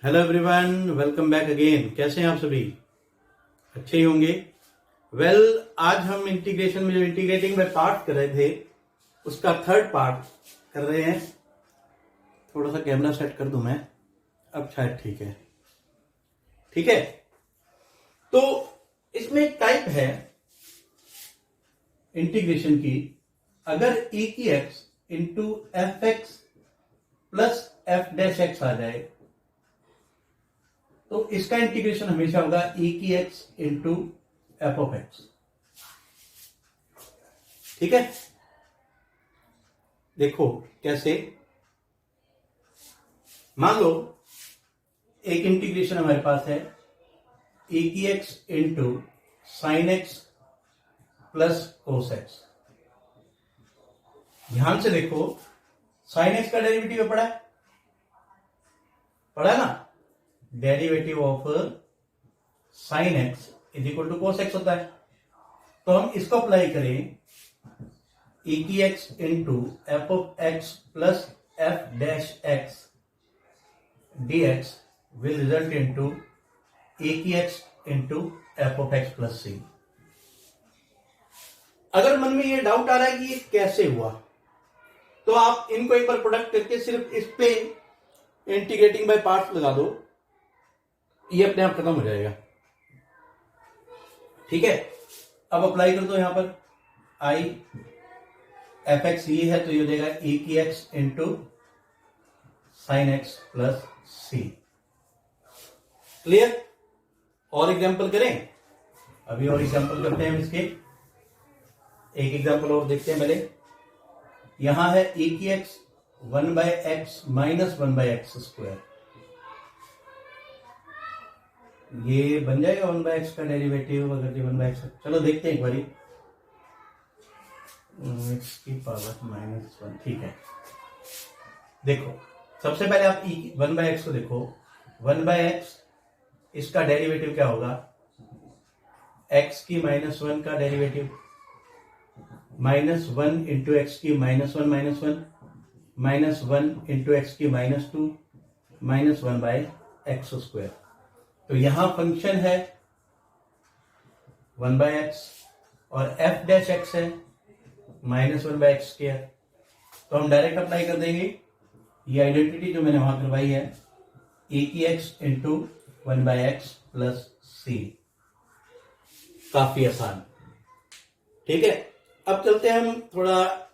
Hello everyone, welcome back again. कैसे हैं आप सभी? अच्छे ही होंगे। आज हम इंटीग्रेशन में जो इंटीग्रेटिंग में पार्ट कर रहे थे उसका थर्ड पार्ट कर रहे हैं। थोड़ा सा कैमरा सेट कर दूं मैं, अब शायद ठीक है। ठीक है, तो इसमें एक टाइप है इंटीग्रेशन की। अगर e की x into f x plus f dash x आ जाए तो इसका इंटीग्रेशन हमेशा होगा e की x into f of x. ठीक है, देखो कैसे। मान लो एक इंटीग्रेशन हमारे पास है e की x into sine x plus cos x. ध्यान से देखो, साइन एक्स का डेरिवेटिव पढ़ा ना। Derivative of sine x is equal to cos x होता है। तो हम इसको अप्लाई करें, e की x into f of x plus f dash x dx will result into e की x into f of x plus c. अगर मन में ये डाउट आ रहा है कि ये कैसे हुआ, तो आप इनको एक बार प्रोडक्ट करके सिर्फ इस पे इंटीग्रेटिंग बाय पार्ट्स लगा दो, ये अपने आप खत्म हो जाएगा। ठीक है, अब अप्लाई कर दो यहां पर आई एफ एक्स ये है तो ये हो जाएगा e की x into sine x plus c. Clear? और एग्जांपल करें? अभी और एग्जांपल करते हैं हम इसके। एक एग्जांपल और देखते हैं पहले। यहां है e की x 1/x minus 1/x square. ये बन जाएगा 1/x का डेरिवेटिव। अगर ये 1/x, चलो देखते हैं एक बारी। x की पावर -1, ठीक है। देखो सबसे पहले आप 1/x को देखो। 1/x इसका डेरिवेटिव क्या होगा? x की -1 का डेरिवेटिव, -1 इंटू एक्स की -1 -1 इंटू एक्स की -2 -1/x स्क्वायर। तो यहां फंक्शन है 1/x और f डैश x है -1/x स्क्वायर। तो हम डायरेक्ट अप्लाई कर देंगे ये आइडेंटिटी जो मैंने वहां करवाई है, e की x इंटू 1/x प्लस सी। काफी आसान। ठीक है, अब चलते हैं हम थोड़ा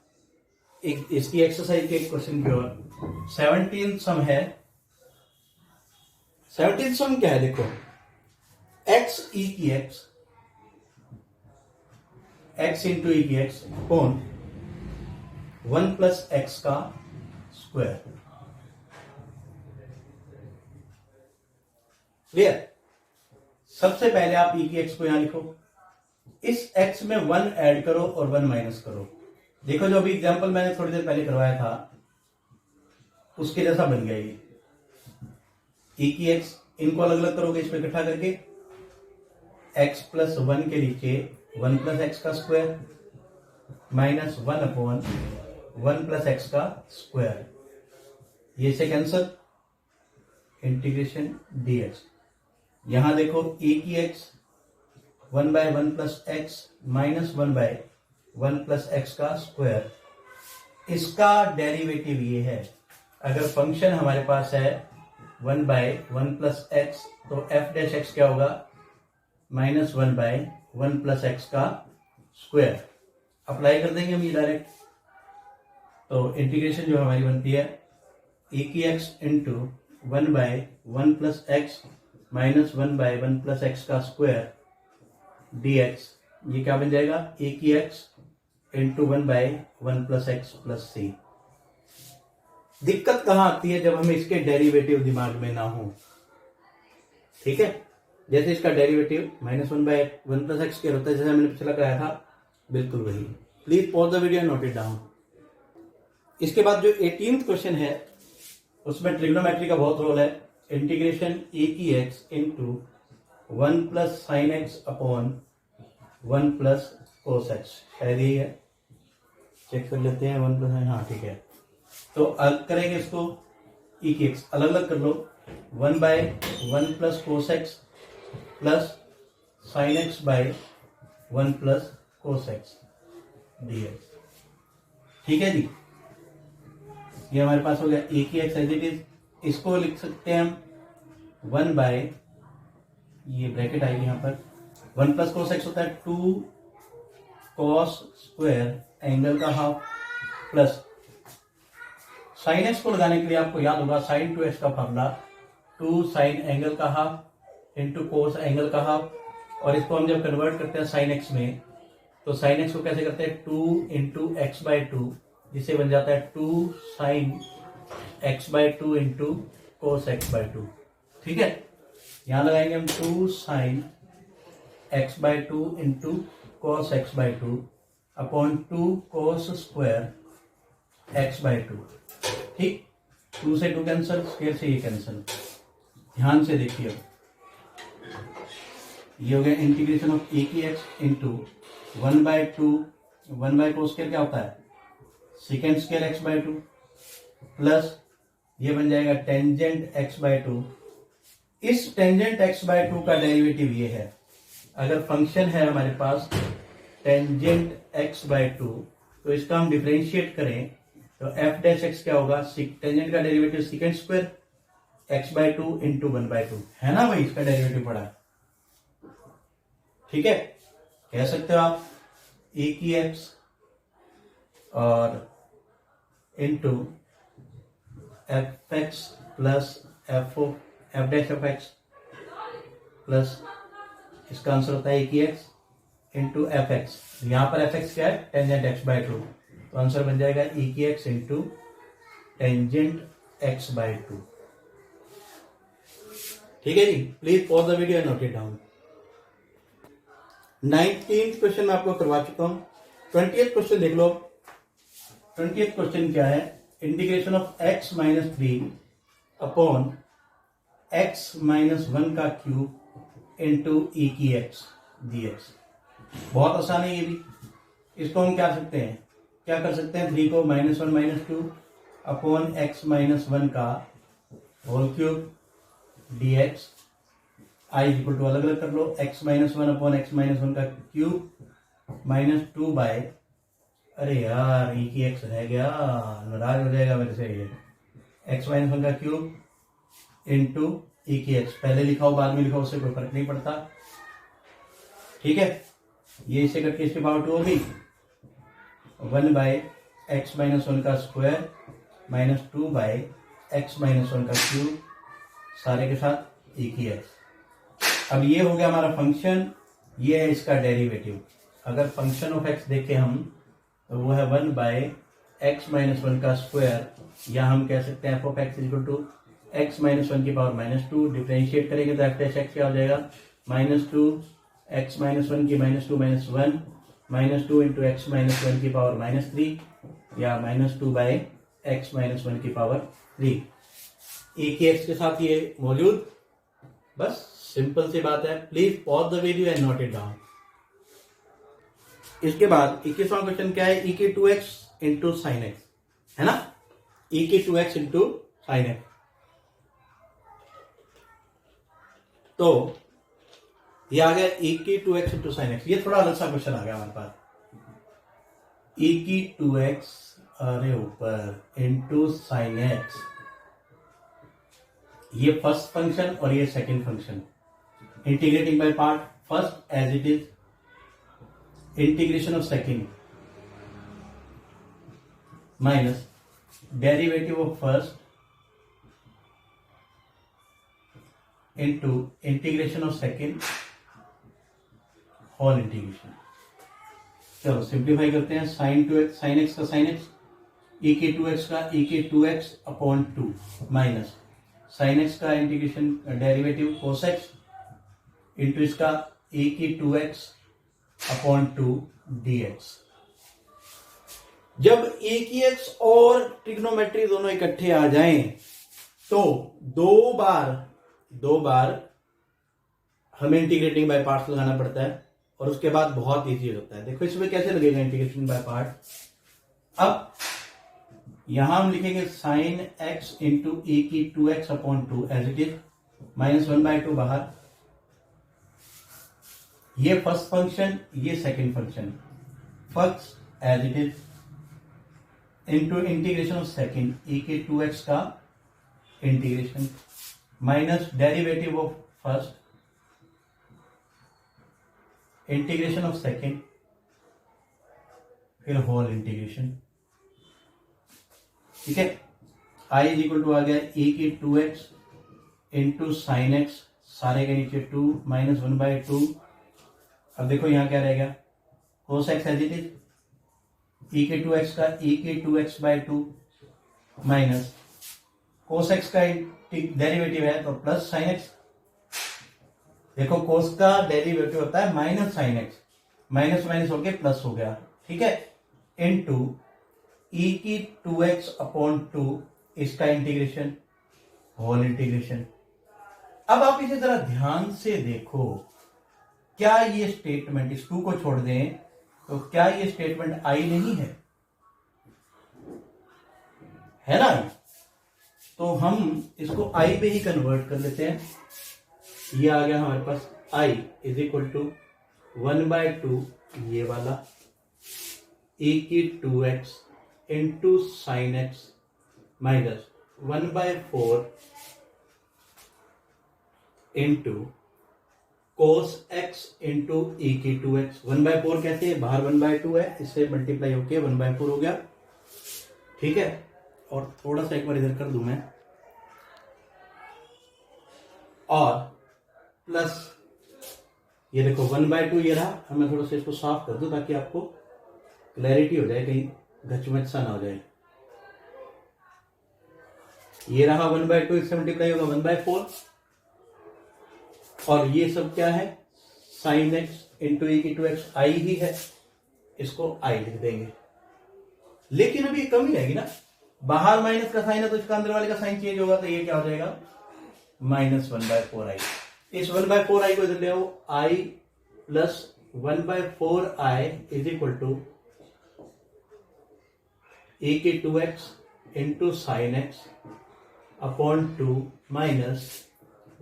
इसकी एक्सरसाइज के क्वेश्चन की ओर। 17 सम है। 17 सम क्या है? देखो, x e की x इंटू ई की x अपॉन 1 प्लस एक्स का स्क्वायर। क्लियर? सबसे पहले आप e की x को यहां लिखो। इस x में 1 ऐड करो और 1 माइनस करो। देखो जो अभी एग्जांपल मैंने थोड़ी देर पहले करवाया था उसके जैसा बन गया ये। e की x इनको अलग अलग करोगे इसमें इकट्ठा करके, x प्लस 1 के नीचे 1 प्लस एक्स का square minus 1 upon 1 plus x का स्क्वायर। ये से कैंसल, इंटीग्रेशन dx। यहां देखो e की x 1/1 plus x minus 1/1 plus x का स्क्वायर। इसका डेरिवेटिव ये है। अगर फंक्शन हमारे पास है 1/1 प्लस एक्स तो एफ डैश एक्स क्या होगा? -1/1 प्लस एक्स का स्क्वायर। अप्लाई कर देंगे हम ये डायरेक्ट। तो इंटीग्रेशन जो हमारी बनती है e की x into 1/1 plus x minus 1/1 plus x का स्क्वायर dx। ये क्या बन जाएगा? e की x into 1/1 plus x plus c. दिक्कत कहां आती है? जब हमें इसके डेरिवेटिव दिमाग में ना हो। ठीक है, जैसे इसका डेरिवेटिव -1/1 प्लस एक्स होता है, जैसे मैंने पिछला कराया था, बिल्कुल वही। Please pause the video and note it down. इसके बाद जो 18th क्वेश्चन है उसमें ट्रिग्नोमेट्री का बहुत रोल है। इंटीग्रेशन e की x into 1 plus sine x upon 1 plus cos x, शायद यही है। चेक कर लेते हैं। 1 प्लस, हाँ ठीक है। तो अलग करेंगे इसको, e की x अलग अलग कर लो। 1 by 1 plus cos x plus sine x by 1 plus cos x dx। ठीक है जी, ये हमारे पास हो गया ए की एक्स एज इट इज। इसको लिख सकते हैं हम 1 बाय, ये ब्रैकेट आएगी यहाँ पर, 1 प्लस कोस एक्स होता है 2 कॉस स्क्वायर एंगल का हाफ प्लस साइन एक्स को लगाने के लिए आपको याद होगा साइन 2x का फॉर्मूला 2 साइन एंगल का हाफ इंटू कोस एंगल का हाफ, और इसको हम जब कन्वर्ट करते हैं साइन एक्स में तो साइन एक्स को कैसे करते हैं 2 इंटू एक्स बाय 2, जिसे बन जाता है 2 sine x by 2 into cos x by 2। ठीक है, यहां लगाएंगे हम 2 sine x by 2 into cos x by 2 upon 2 cos square x by 2। ठीक, 2 से 2 कैंसिल, स्क्वायर से ये कैंसिल। ध्यान से देखिए, ये हो गया इंटीग्रेशन ऑफ ए की x into 1 by 2, 1 by cos square क्या होता है second square x by 2 plus ये बन जाएगा टेंजेंट एक्स बाय 2। इस टेंजेंट एक्स बाय 2 का डेरिवेटिव ये है। अगर फंक्शन है हमारे पास टेंजेंट एक्स बाय 2 तो इसका हम डिफरेंशिएट करें तो एफ डैश एक्स क्या होगा, टेंजेंट का derivative second square x by 2 into 1 by 2 है ना भाई, इसका डेरिवेटिव पड़ा। ठीक है, कह सकते हो आप ए की एक्स और into f x plus f dash of x plus इसका आंसर होता है ए की एक्स इंटू एफ एक्स। यहां पर एफ एक्स क्या है, टेंजेंट एक्स बाय 2, तो आंसर बन जाएगा ए की x into tangent x by 2। ठीक है जी, please pause the video and note it down. 19th question मैं आपको करवा चुका हूं। 20th क्वेश्चन देख लो। 20th क्वेश्चन क्या है, integration of x minus 3 upon x minus 1 का क्यूब इंटू ई की एक्स dx। बहुत आसान है ये भी। इसको हम क्या कर सकते हैं 3 को -1 -2 अपॉन x माइनस 1 का whole cube dx। I equal to अलग अलग कर लो, x minus 1 upon x minus 1 का क्यूब माइनस 2 बाय, अरे यार ई की एक्स रह गया, नाराज हो जाएगा मेरे से ये, x माइनस 1 का क्यूब इंटू ई की एक्स। पहले लिखा हो बाद में लिखा हो उससे कोई फर्क नहीं पड़ता। ठीक है, ये इसे करके इसकी पावर 2 होगी 1 बाय एक्स माइनस 1 का square minus 2 by x minus 1 का क्यूब, सारे के साथ ई की एक्स। अब ये हो गया हमारा फंक्शन, ये है इसका डेरिवेटिव। अगर फंक्शन ऑफ एक्स देखें हम तो वो है 1 बाय एक्स माइनस 1 का स्क्वायर, या हम कह सकते हैं f of x equal to x minus 1 की पावर -2। डिफरेंशिएट करेंगे तो एफ डैश एक्स क्या हो जाएगा, -2 एक्स माइनस 1 की -2 -1 -2 इंटू एक्स माइनस 1 की पावर -3, या -2 बाय एक्स माइनस 1 की पावर 3। ए की एक्स के साथ ये मौजूद, बस सिंपल सी बात है। Please pause the video and note it down. इसके बाद 21वां क्वेश्चन क्या है, ई की 2x इंटू साइन एक्स, है ना, ई की 2x इंटू साइन एक्स। तो ये आ गया ई की 2x इंटू साइन एक्स। ये थोड़ा अलग सा क्वेश्चन आ गया हमारे पास, ई की 2x अरे ऊपर इंटू साइन एक्स। ये फर्स्ट फंक्शन और ये second function. Integrating by part, first as it is, integration of second minus derivative of first into integration of second whole integration. चलो सिंप्लीफाई करते हैं, साइन 2x साइन एक्स का sine x, e के 2x का e के 2x upon 2 minus sine x का integration derivative cos x into इसका e की 2x अपॉन 2 dx। जब ए की एक्स और ट्रिग्नोमेट्री दोनों इकट्ठे आ जाएं तो दो बार हमें इंटीग्रेटिंग बाय पार्ट्स लगाना पड़ता है, और उसके बाद बहुत इजी होता है। देखो इसमें कैसे लगेगा इंटीग्रेशन बाय पार्ट। अब यहां हम लिखेंगे साइन एक्स इंटू ए की 2x upon 2 as it is, -1/2 बाहर, ये फर्स्ट फंक्शन, ये second function, first as it is into integration of second e के 2x का integration minus derivative of first integration of second, फिर होल इंटीग्रेशन। ठीक है, i is equal to आ गया e की 2x इंटू साइन एक्स, सारे के नीचे 2 माइनस 1/2। अब देखो यहां क्या रहेगा, cos x as it is e के 2x का e के 2x/2 माइनस cos x का डेरिवेटिव है तो प्लस साइन एक्स। देखो cos का डेरिवेटिव होता है minus sine x, minus minus होके प्लस हो गया। ठीक है, इनटू e की 2x/2 इसका इंटीग्रेशन, होल इंटीग्रेशन। अब आप इसे जरा ध्यान से देखो, क्या ये स्टेटमेंट, इस 2 को छोड़ दें तो क्या ये स्टेटमेंट आई नहीं है ना? तो हम इसको आई पे ही कन्वर्ट कर लेते हैं। ये आ गया हमारे पास i इज इक्वल टू 1/2 ये वाला e की 2x into sine x minus 1/4 into cos x into e की 2x। 1/4 कैसे है, बाहर 1/2 है, इससे मल्टीप्लाई होके 1/4 हो गया। ठीक है, और थोड़ा सा एक बार इधर कर दूं मैं, और प्लस ये देखो 1/2 ये रहा। अब मैं थोड़ा सा इसको साफ कर दूं ताकि आपको क्लैरिटी हो जाए, कहीं गचमच सा ना हो जाए। ये रहा 1/2, इससे मल्टीप्लाई होगा 1/4, और ये सब क्या है, साइन एक्स इंटू e की 2x, आई ही है, इसको आई लिख देंगे। लेकिन अभी ये कम ही रहेगी ना, बाहर माइनस का साइन है तो इसका अंदर वाले का साइन चेंज होगा, तो ये क्या हो जाएगा, -1/4i। इस 1/4i को इधर ले आओ, i plus 1/4i is equal to e की 2x into sine x upon 2 minus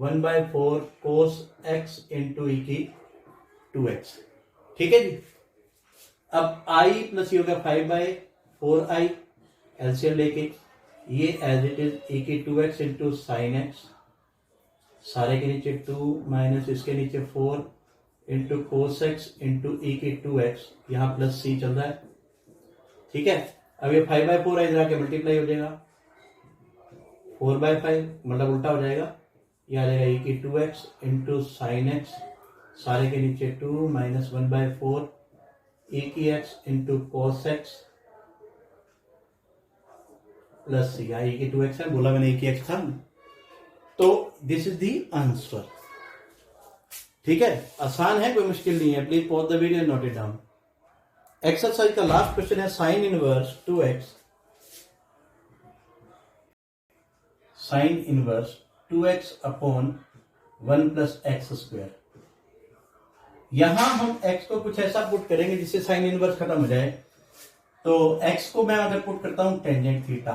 1/4 cos x into e की 2x। ठीक है जी। अब i प्लस ये हो गया 5/4i, एलसीएम लेके ये एज इट इज e की 2x इंटू साइन एक्स, सारे के नीचे 2 माइनस इसके नीचे 4 into cos x into e की 2x, यहां प्लस c चल रहा है। ठीक है, अब ये 5/4 इधर आके मल्टीप्लाई हो जाएगा, 4/5 मतलब उल्टा हो जाएगा, ये आ जाएगा e की 2x इंटू साइन एक्स, सारे के नीचे 2 माइनस 1/4 e की x into cos x plus c. e की 2x है, बोला मैंने e की x था, तो दिस इज दी आंसर। ठीक है, आसान है, कोई मुश्किल नहीं है। Please pause the video and note it down. Exercise का लास्ट क्वेश्चन है sine inverse 2x, sine inverse 2x upon 1 plus x square. यहां हम x को कुछ ऐसा पुट करेंगे जिससे साइन इनवर्स खत्म हो जाए। तो x को मैं अगर पुट करता हूं टेंजेंट थीटा,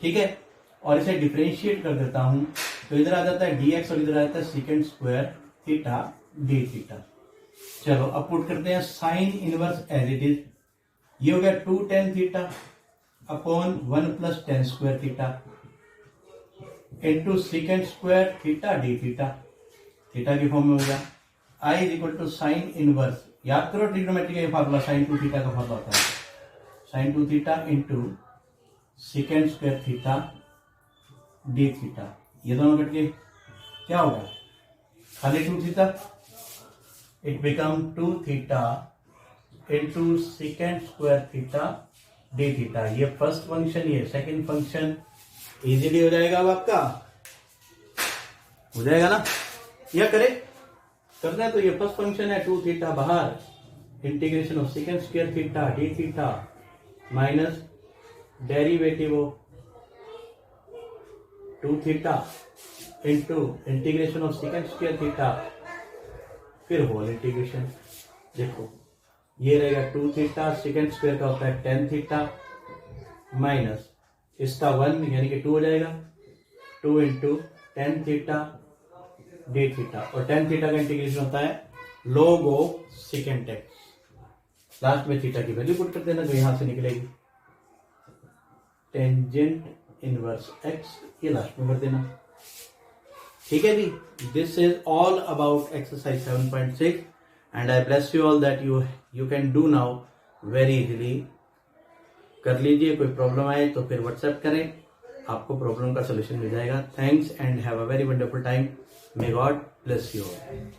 ठीक है, और इसे डिफरेंशिएट कर देता हूं, तो इधर आ जाता है dx और इधर आ जाता है second square theta d theta. चलो अब पुट करते हैं sine inverse as it is, ये हो गया 2 tan theta upon 1 plus tan square theta into second square theta d theta, theta की फॉर्म में हो गया। i is equal to sine inverse, याद करो ट्रिग्नोमेट्री का फार्मूला, साइन 2 थीटा का फार्मूला होता है, sine 2 theta into second square theta d theta. ये दोनों कट के क्या होगा, खाली 2 theta, it become 2 theta into second square theta d theta. ये फर्स्ट फंक्शन, ये सेकंड फंक्शन इजीली हो जाएगा। अब आपका हो जाएगा ना, यह करे करना है तो ये फर्स्ट फंक्शन है 2 थीटा बाहर, integration of second square theta d theta minus derivative of 2 theta into integration of second square theta, फिर होल इंटीग्रेशन। देखो ये रहेगा 2 थीटा, सेकंड स्क्वायर का होता है tan थीटा माइनस इसका 1 यानी कि 2 हो जाएगा, 2 into tan theta d theta, और टेन थीटा का इंटीग्रेशन होता है log of second x. Last में थीटा की वैल्यू पुट कर देना जो यहां से निकलेगी, टेंजेंट इनवर्स एक्स, ये लास्ट में कर देना। ठीक है जी, this is all about exercise 7.6 and I bless you all that you can do now very easily. कर लीजिए, कोई प्रॉब्लम आए तो फिर व्हाट्सएप करें, आपको प्रॉब्लम का सोल्यूशन मिल जाएगा। Thanks and have a very wonderful time. May God bless you all.